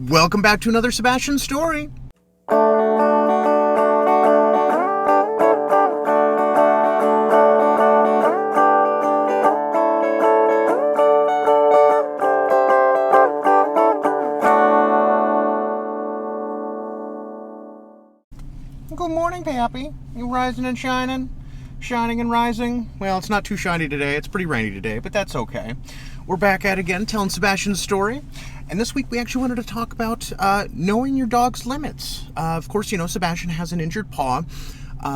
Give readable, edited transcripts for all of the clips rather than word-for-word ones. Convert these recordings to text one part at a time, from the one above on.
Welcome back to another Sebastian story. Good morning, Pappy. You rising and shining? Shining and rising? Well, it's not too shiny today. It's pretty rainy today, but that's okay. We're back at it again, telling Sebastian's story. And this week we actually wanted to talk about knowing your dog's limits. Of course, you know, Sebastian has an injured paw.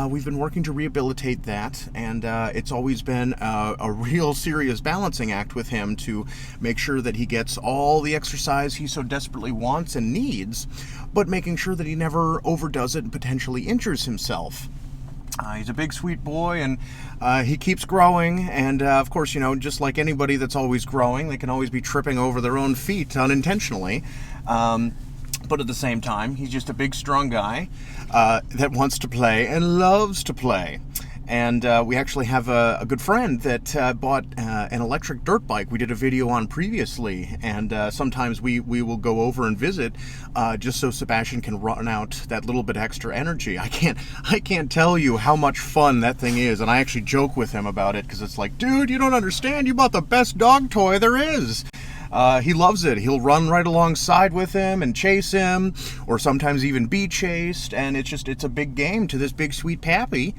We've been working to rehabilitate that, and it's always been a real serious balancing act with him to make sure that he gets all the exercise he so desperately wants and needs, but making sure that he never overdoes it and potentially injures himself. He's a big, sweet boy, and he keeps growing, and of course, you know, just like anybody that's always growing, they can always be tripping over their own feet unintentionally. But at the same time, he's just a big, strong guy that wants to play and loves to play. And we actually have a good friend that bought an electric dirt bike we did a video on previously, and sometimes we will go over and visit just so Sebastian can run out that little bit extra energy. I can't tell you how much fun that thing is, and I actually joke with him about it because it's like, dude, you don't understand, you bought the best dog toy there is. He loves it. He'll run right alongside with him and chase him, or sometimes even be chased, and it's a big game to this big sweet Pappy,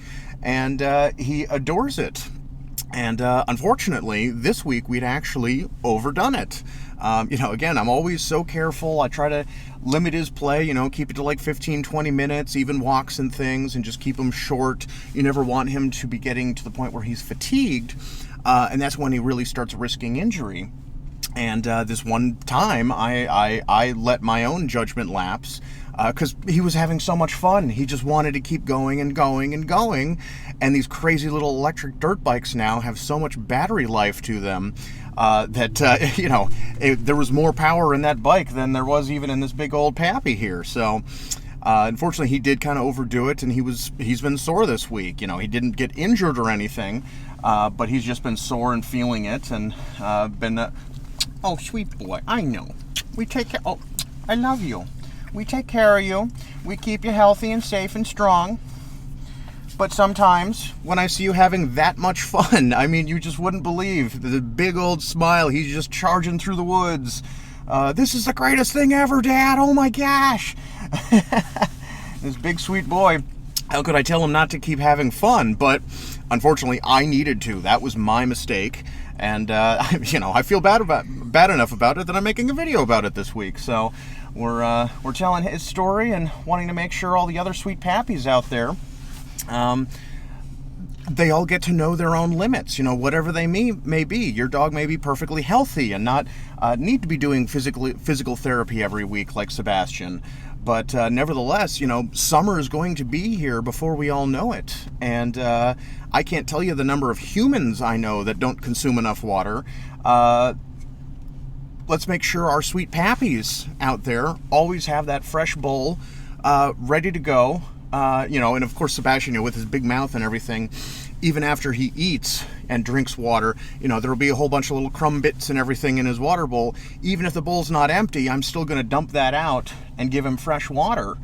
and he adores it. And unfortunately, this week we'd actually overdone it. You know, again, I'm always so careful. I try to limit his play, you know, keep it to like 15, 20 minutes, even walks and things, and just keep him short. You never want him to be getting to the point where he's fatigued, and that's when he really starts risking injury. And this one time, I let my own judgment lapse because he was having so much fun. He just wanted to keep going and going and going. And these crazy little electric dirt bikes now have so much battery life to them that, you know, there was more power in that bike than there was even in this big old Pappy here. So unfortunately, he did kind of overdo it, and he's been sore this week. You know, he didn't get injured or anything, but he's just been sore and feeling it, and been... Oh, sweet boy, I know. We take care... Oh, I love you. We take care of you. We keep you healthy and safe and strong. But sometimes, when I see you having that much fun, I mean, you just wouldn't believe the big old smile. He's just charging through the woods. This is the greatest thing ever, Dad. Oh, my gosh. This big, sweet boy. How could I tell him not to keep having fun? But unfortunately, I needed to. That was my mistake. And, you know, I feel bad enough about it that I'm making a video about it this week. So we're telling his story and wanting to make sure all the other sweet Pappies out there, they all get to know their own limits, you know, whatever they may be. Your dog may be perfectly healthy and not need to be doing physical therapy every week like Sebastian. But nevertheless, you know, summer is going to be here before we all know it. And I can't tell you the number of humans I know that don't consume enough water. Let's make sure our sweet Pappies out there always have that fresh bowl ready to go. You know, and of course, Sebastian, you know, with his big mouth and everything, even after he eats and drinks water, you know, there'll be a whole bunch of little crumb bits and everything in his water bowl. Even if the bowl's not empty, I'm still going to dump that out and give him fresh water.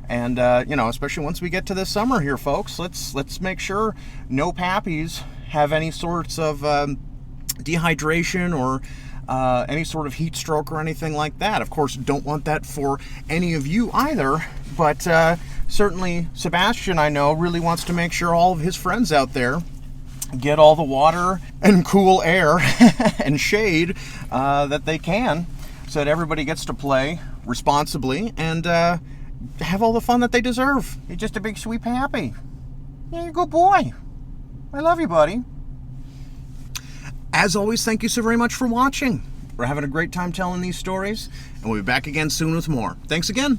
And, you know, especially once we get to this summer here, folks, let's make sure no Pappies have any sorts of dehydration or any sort of heat stroke or anything like that. Of course, don't want that for any of you either, but certainly Sebastian, I know, really wants to make sure all of his friends out there get all the water and cool air and shade that they can, so that everybody gets to play responsibly and have all the fun that they deserve. You're just a big sweet Pappy. You're a good boy. I love you, buddy. As always, thank you so very much for watching. We're having a great time telling these stories, and we'll be back again soon with more. Thanks again.